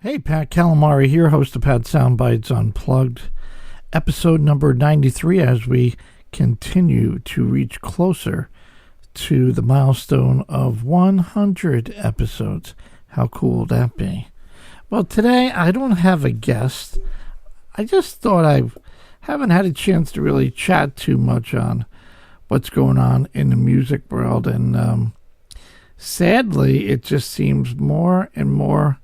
Hey, Pat Calamari here, host of Pat Soundbytes Unplugged, episode number 93, as we continue to reach closer to the milestone of 100 episodes. How cool would that be? Well, today I don't have a guest. I just thought I haven't had a chance to really chat too much on what's going on in the music world, and sadly, it just seems more and more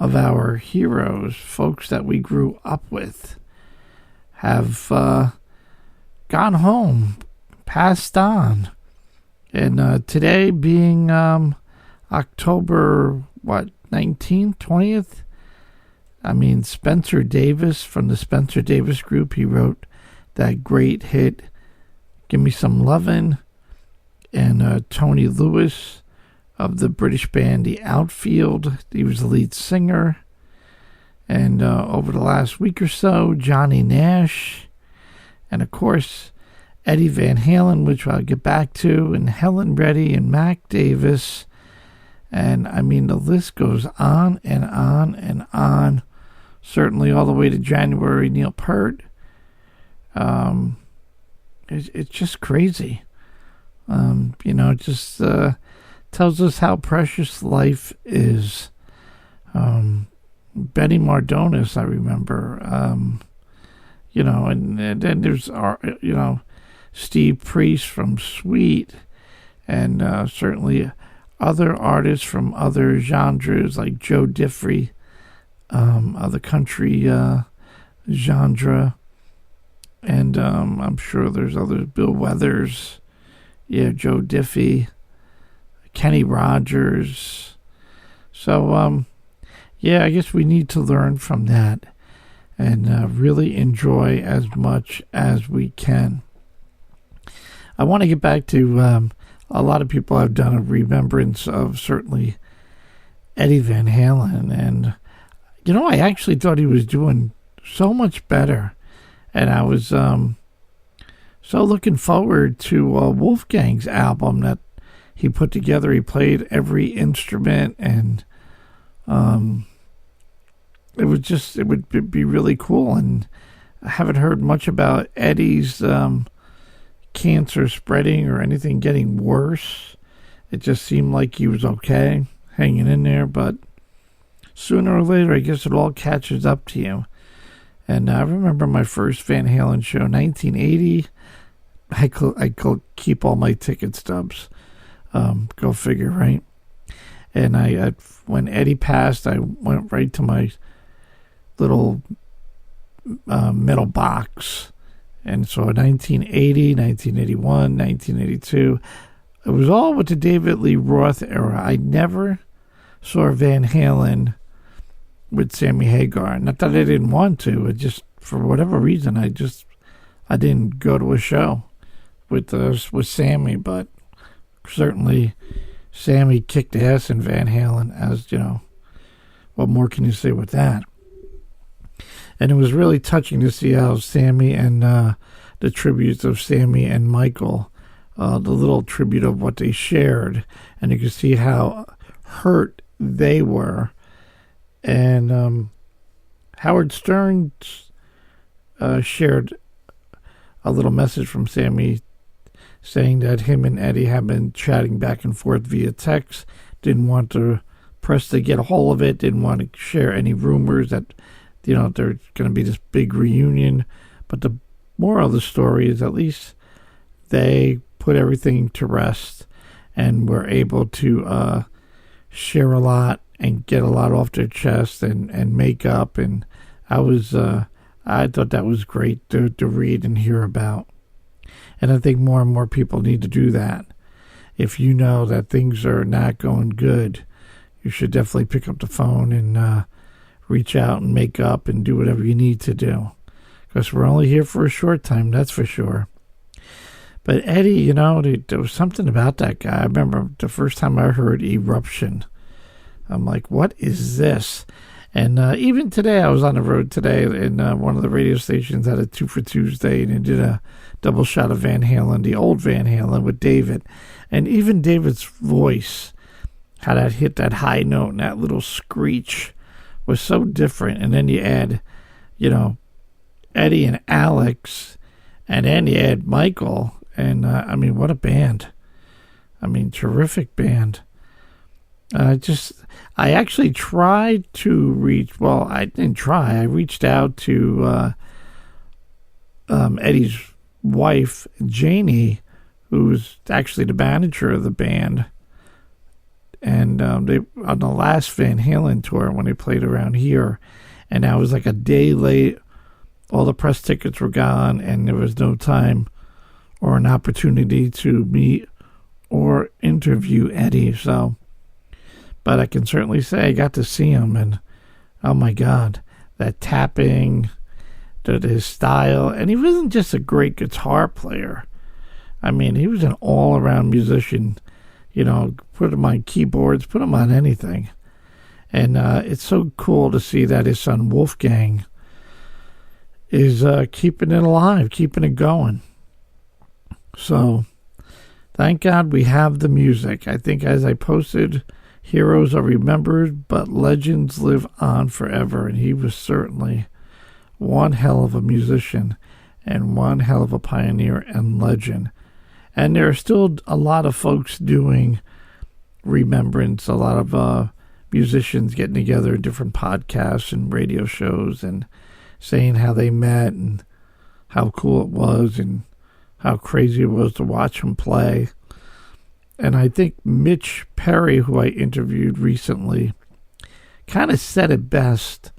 of our heroes, folks that we grew up with, have gone home, passed on. And today being October, 19th, 20th? I mean, Spencer Davis from the Spencer Davis Group, he wrote that great hit, Give Me Some Lovin', and Tony Lewis of the British band The Outfield. He was the lead singer. And over the last week or so, Johnny Nash. And of course, Eddie Van Halen, which I'll get back to, and Helen Reddy and Mac Davis. And I mean, the list goes on and on and on. Certainly all the way to January, Neil Peart. It's just crazy. Just tells us how precious life is. Betty Mardonis, I remember. And then there's, Steve Priest from Sweet, and certainly other artists from other genres like Joe Diffie, of the country genre. And I'm sure there's others, Bill Weathers, Joe Diffie, Kenny Rogers. So, I guess we need to learn from that and really enjoy as much as we can. I want to get back to a lot of people have done a remembrance of certainly Eddie Van Halen. And, I actually thought he was doing so much better. And I was so looking forward to Wolfgang's album that he put together. He played every instrument, and it would be really cool. And I haven't heard much about Eddie's cancer spreading or anything getting worse. It just seemed like he was okay, hanging in there. But sooner or later, I guess it all catches up to you. And I remember my first Van Halen show, 1980. I could keep all my ticket stubs. Go figure, right? And I when Eddie passed, I went right to my little metal box. And so 1980, 1981, 1982, it was all with the David Lee Roth era. I never saw Van Halen with Sammy Hagar. Not that I didn't want to. It just, for whatever reason, I didn't go to a show with Sammy, but certainly Sammy kicked ass in Van Halen, as what more can you say with that? And it was really touching to see how Sammy and the tributes of Sammy and Michael, the little tribute of what they shared, and you could see how hurt they were. And Howard Stern shared a little message from Sammy saying that him and Eddie have been chatting back and forth via text, didn't want the press to get a hold of it, didn't want to share any rumors that, there's going to be this big reunion. But the moral of the story is at least they put everything to rest and were able to share a lot and get a lot off their chest and make up. And I thought that was great to read and hear about. And I think more and more people need to do that. If you know that things are not going good, you should definitely pick up the phone and reach out and make up and do whatever you need to do. Because we're only here for a short time, that's for sure. But Eddie, there was something about that guy. I remember the first time I heard Eruption, I'm like, what is this? And even today, I was on the road today, and one of the radio stations had a 2 for Tuesday, and it did a double shot of Van Halen, the old Van Halen with David. And even David's voice, how that hit that high note and that little screech was so different. And then you add, you know, Eddie and Alex, and then you add Michael. And, I mean, what a band. I mean, terrific band. I actually tried to reach, well, I didn't try. I reached out to Eddie's wife, Janie, who's actually the manager of the band. And they on the last Van Halen tour when they played around here, and I was like a day late. All the press tickets were gone, and there was no time or an opportunity to meet or interview Eddie. So, but I can certainly say I got to see him, and oh my God, that tapping, his style, and he wasn't just a great guitar player. I mean, he was an all-around musician. You know, put him on keyboards, put him on anything. And it's so cool to see that his son Wolfgang is keeping it alive, keeping it going. So, thank God we have the music. I think as I posted, heroes are remembered, but legends live on forever. And he was certainly one hell of a musician and one hell of a pioneer and legend. And there are still a lot of folks doing remembrance, a lot of musicians getting together in different podcasts and radio shows and saying how they met and how cool it was and how crazy it was to watch him play. And I think Mitch Perry, who I interviewed recently, kind of said it best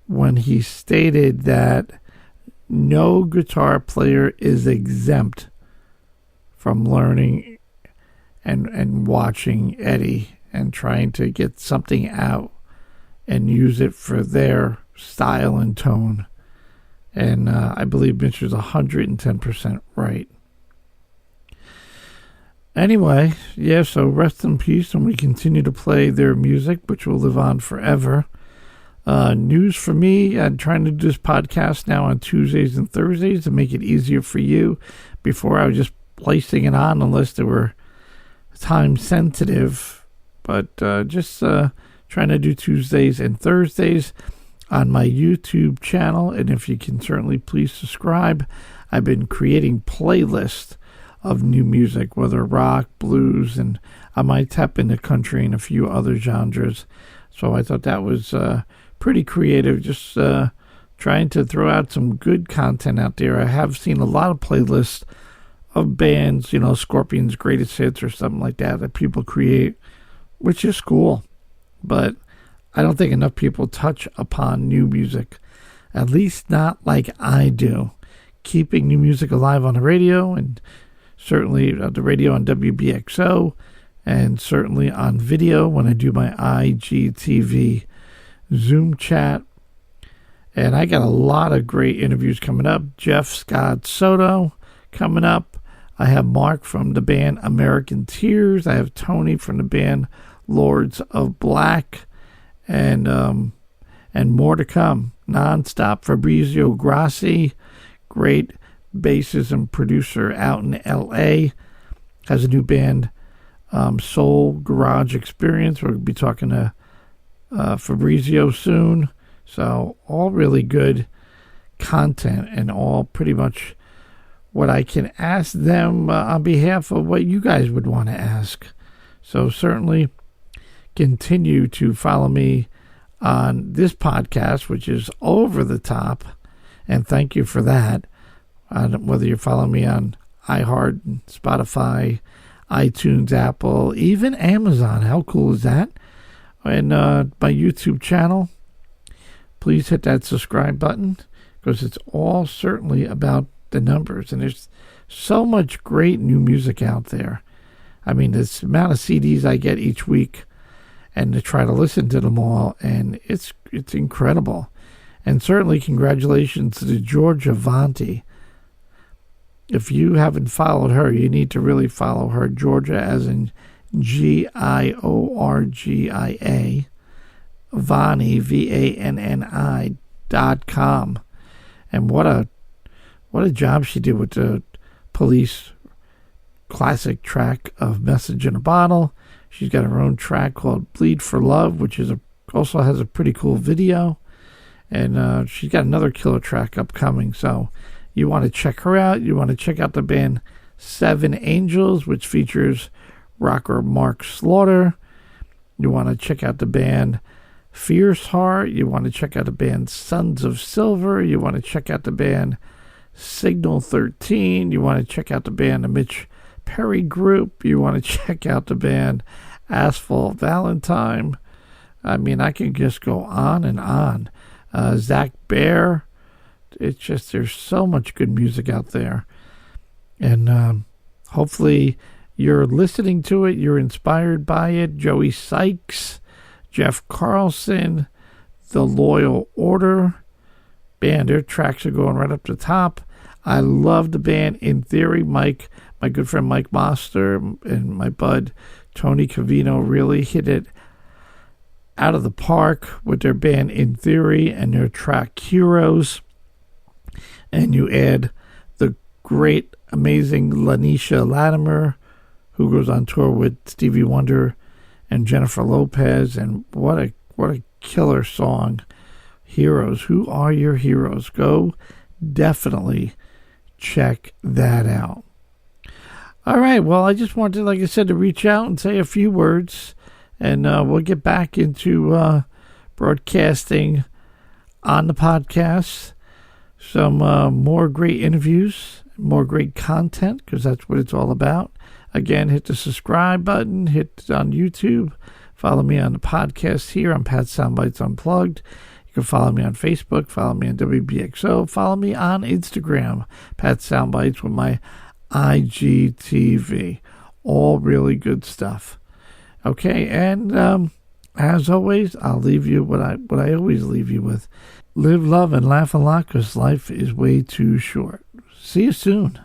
when he stated that no guitar player is exempt from learning and watching Eddie and trying to get something out and use it for their style and tone. And I believe Mitch was 110% right. Anyway, yeah, so rest in peace, and we continue to play their music, which will live on forever. News for me, I'm trying to do this podcast now on Tuesdays and Thursdays to make it easier for you. Before, I was just placing it on unless they were time sensitive, but just trying to do Tuesdays and Thursdays on my YouTube channel. And if you can certainly please subscribe, I've been creating playlists of new music, whether rock, blues, and I might tap into country and a few other genres. So I thought that was pretty creative, just trying to throw out some good content out there. I have seen a lot of playlists of bands, you know, Scorpions' greatest hits or something like that people create, which is cool. But I don't think enough people touch upon new music, at least not like I do. Keeping new music alive on the radio, and certainly the radio on WBXO, and certainly on video when I do my IGTV Zoom chat. And I got a lot of great interviews coming up. Jeff Scott Soto coming up. I have Mark from the band American Tears. I have Tony from the band Lords of Black, and more to come. Nonstop. Fabrizio Grassi, great bassist and producer out in L.A., has a new band, Soul Garage Experience. We're going to be talking to Fabrizio soon. So all really good content, and all pretty much what I can ask them on behalf of what you guys would want to ask. So certainly continue to follow me on this podcast, which is over the top, and thank you for that. Whether you're following me on iHeart, Spotify, iTunes, Apple, even Amazon. How cool is that? And my YouTube channel, please hit that subscribe button, because it's all certainly about the numbers. And there's so much great new music out there. I mean, this amount of CDs I get each week, and to try to listen to them all, and it's incredible. And certainly congratulations to Georgia Vanti. If you haven't followed her, you need to really follow her. Georgia as in Giorgia, Vanni, VANNI.com. And what a job she did with the Police classic track of Message in a Bottle. She's got her own track called Bleed for Love, which is a also has a pretty cool video. And she's got another killer track upcoming. So you want to check her out. You want to check out the band Seven Angels, which features rocker Mark Slaughter. You want to check out the band Fierce Heart. You want to check out the band Sons of Silver. You want to check out the band Signal 13. You want to check out the band The Mitch Perry Group. You want to check out the band Asphalt Valentine. I mean, I can just go on and on. Zach Baer. It's just, there's so much good music out there. And hopefully you're listening to it. You're inspired by it. Joey Sykes, Jeff Carlson, The Loyal Order. Band, their tracks are going right up the top. I love the band In Theory. My good friend Mike Moster and my bud Tony Cavino really hit it out of the park with their band In Theory and their track Heroes. And you add the great, amazing Lanisha Latimer, who goes on tour with Stevie Wonder and Jennifer Lopez. And what a killer song, Heroes. Who are your heroes? Go definitely check that out. All right, well, I just wanted, like I said, to reach out and say a few words. And we'll get back into broadcasting on the podcast. Some more great interviews, more great content, because that's what it's all about. Again, hit the subscribe button, hit it on YouTube. Follow me on the podcast here on Pat Soundbytes Unplugged. You can follow me on Facebook, follow me on WBXO, follow me on Instagram, Pat Soundbytes with my IGTV. All really good stuff. Okay, and as always, I'll leave you what I always leave you with. Live, love, and laugh a lot, because life is way too short. See you soon.